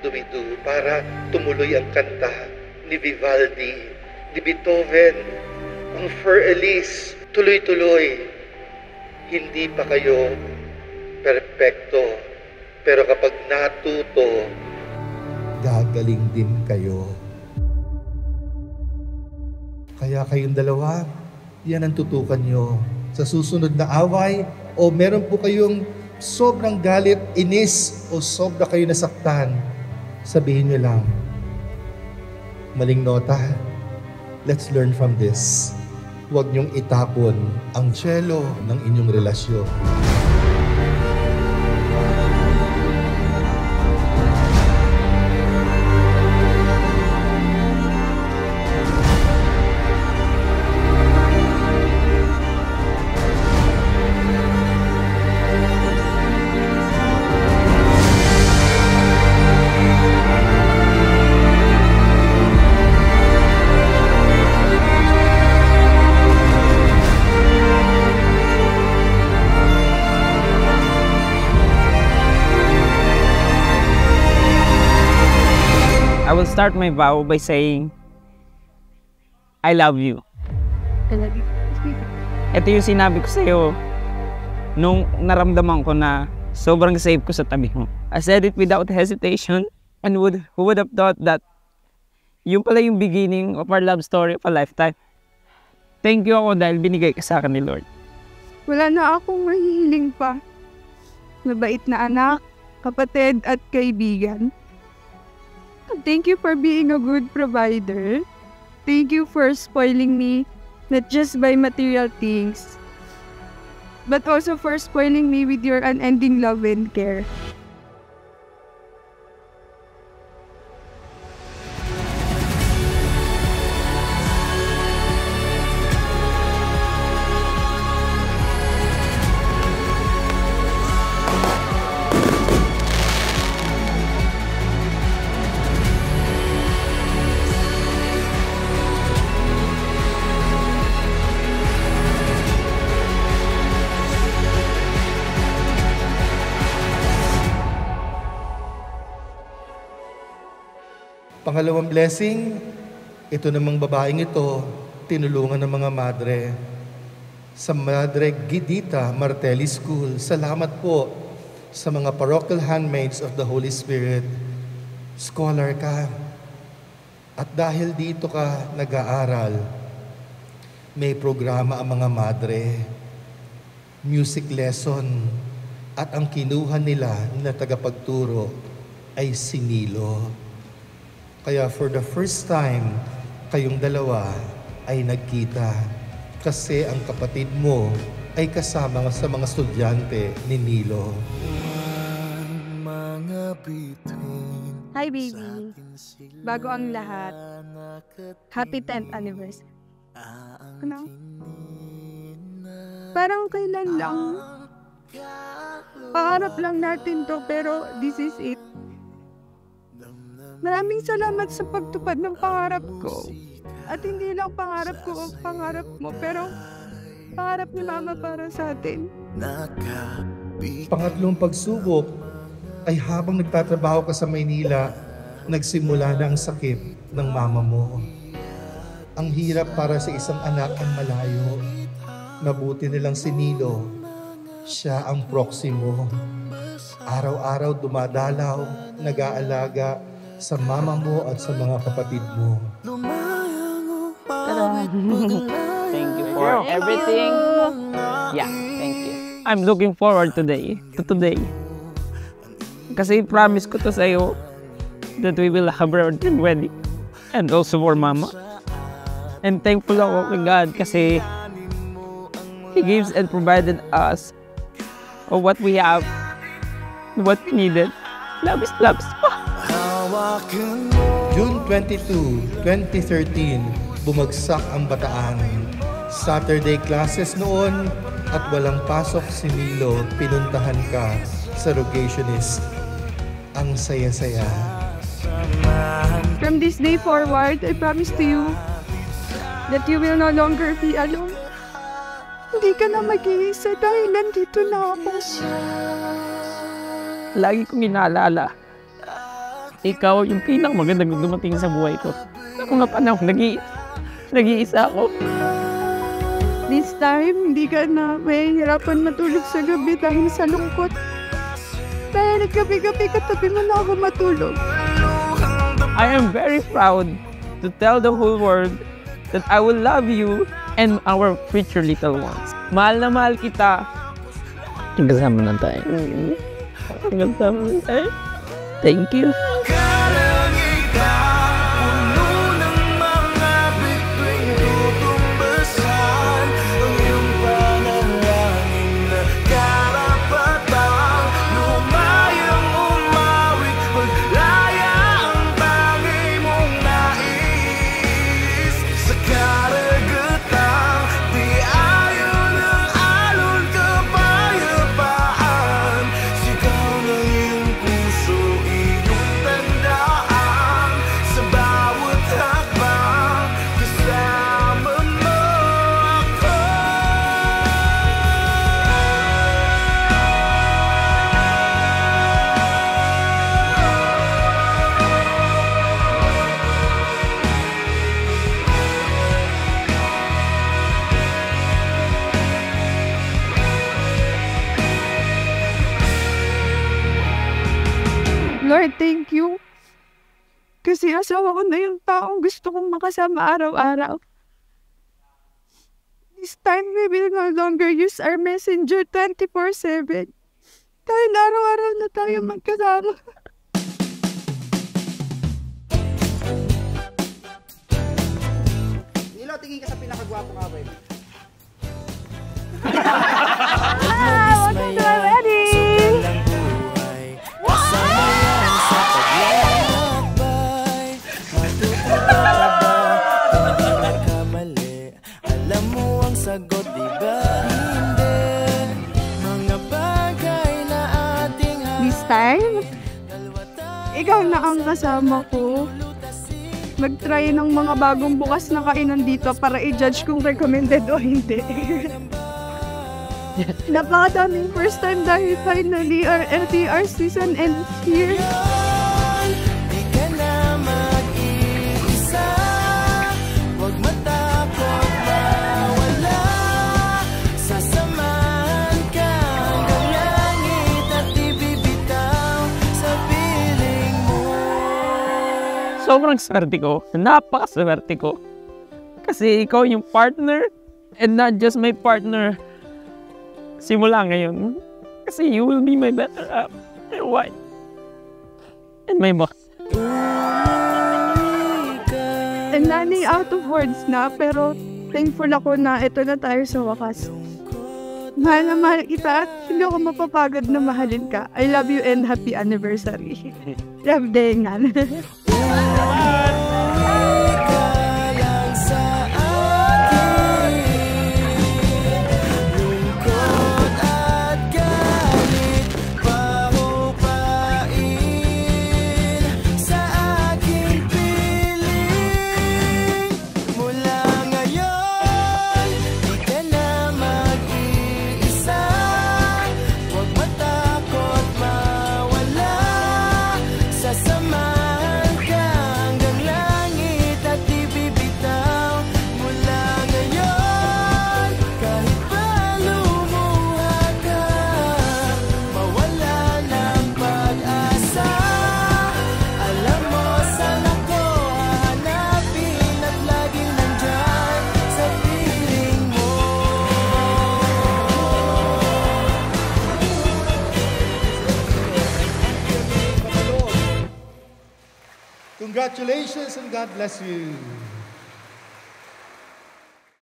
dumidu para tumuloy ang kanta ni Vivaldi, ni Beethoven, ang Für Elise, tuloy-tuloy. Hindi pa kayo perpekto, pero kapag natuto, gagaling din kayo. Kaya kayong dalawa, yan ang tutukan nyo. Sa susunod na away, o meron po kayong sobrang galit, inis, o sobra kayo nasaktan, sabihin nyo lang, maling nota, let's learn from this. Huwag nyong itapon ang cello ng inyong relasyon. I will start my vow by saying, I love you. I love you. Ito yung sinabi ko sa'yo nung naramdaman ko na sobrang safe ko sa tabi mo. I said it without hesitation, and who would have thought that yung pala yung beginning of our love story of a lifetime. Thank you ako dahil binigay ka sa akin ni Lord. Wala na akong mahihiling pa. Mabait na anak, kapatid at kaibigan. Thank you for being a good provider. Thank you for spoiling me, not just by material things, but also for spoiling me with your unending love and care. Pangalawang blessing, ito namang babaeng ito, tinulungan ng mga madre. Sa Madre Gidita Martelli School, salamat po sa mga parochial handmaids of the Holy Spirit. Scholar ka. At dahil dito ka nag-aaral, may programa ang mga madre, music lesson, at ang kinuha nila na tagapagturo ay si Nilo. Kaya for the first time, kayong dalawa ay nagkita kasi ang kapatid mo ay kasama sa mga estudyante ni Nilo. Hi baby, bago ang lahat, happy 10th anniversary. Ano? Parang kailan lang, pangarap lang natin to pero this is it. Maraming salamat sa pagtupad ng pangarap ko. At hindi lang pangarap ko o pangarap mo, pero pangarap ni Mama para sa atin. Pangatlong pagsubok ay habang nagtatrabaho ka sa Maynila, nagsimula na ang sakit ng mama mo. Ang hirap para sa isang anak ang malayo. Mabuti nilang si Nilo, siya ang proxy mo. Araw-araw dumadalaw, nag-aalaga sa mama mo at sa mga kapatid mo. Thank you for everything. Yeah, thank you. I'm looking forward to today. Kasi promise ko to sa'yo that we will have our wedding. And also for Mama. And thankful ako kay God kasi He gives and provided us of what we have, what we needed. Love is love. June 22, 2013, bumagsak ang Bataan. Saturday classes noon at walang pasok si Nilo, pinuntahan ka sa rogationist. Ang saya-saya. From this day forward, I promise to you that you will no longer be alone. Hindi ka na mag-iisa dahil nandito na ako. Lagi kong inaalala Ikaw yung pinakamagandang dumating sa buhay ko. Sa mga panahon, nag-iisa ako. This time, hindi ka na mahihirapan matulog sa gabi dahil sa lungkot. Dahil gabi-gabi katabi mo na ako matulog. I am very proud to tell the whole world that I will love you and our future little ones. Mahal na mahal kita. Kasama na tayo. Kasama na tayo. Thank you. Lord, thank you. Kasi asawa ko na yung taong gusto kong makasama araw-araw. This time, we will no longer use our messenger 24/7. Dahil araw-araw na tayo magkasama. Nilo, tingin ka sa pinakagwapo nga ba? Welcome to our wedding! This time, ikaw na ang kasama ko. Mag-try ng mga bagong bukas na kainan dito para i-judge kung recommended o hindi. Napakadaming first time dahil finally our LTR season ends here. Di ka na mag-iisa, huwag matakot mawala. Sasamahan ka hanggang langit at ibibitaw sa piling mo. Sobrang swerte ko. Napakaswerte ko. Kasi ikaw yung partner and not just my partner. Simula ngayon. Kasi you will be my better half, my wife, and my boss. I'm running out of words na, pero thankful ako na ito na tayo sa wakas. Mahal na mahal kita at hindi ako mapapagod na mahalin ka. I love you and happy anniversary. Love Dengan. Congratulations and God bless you.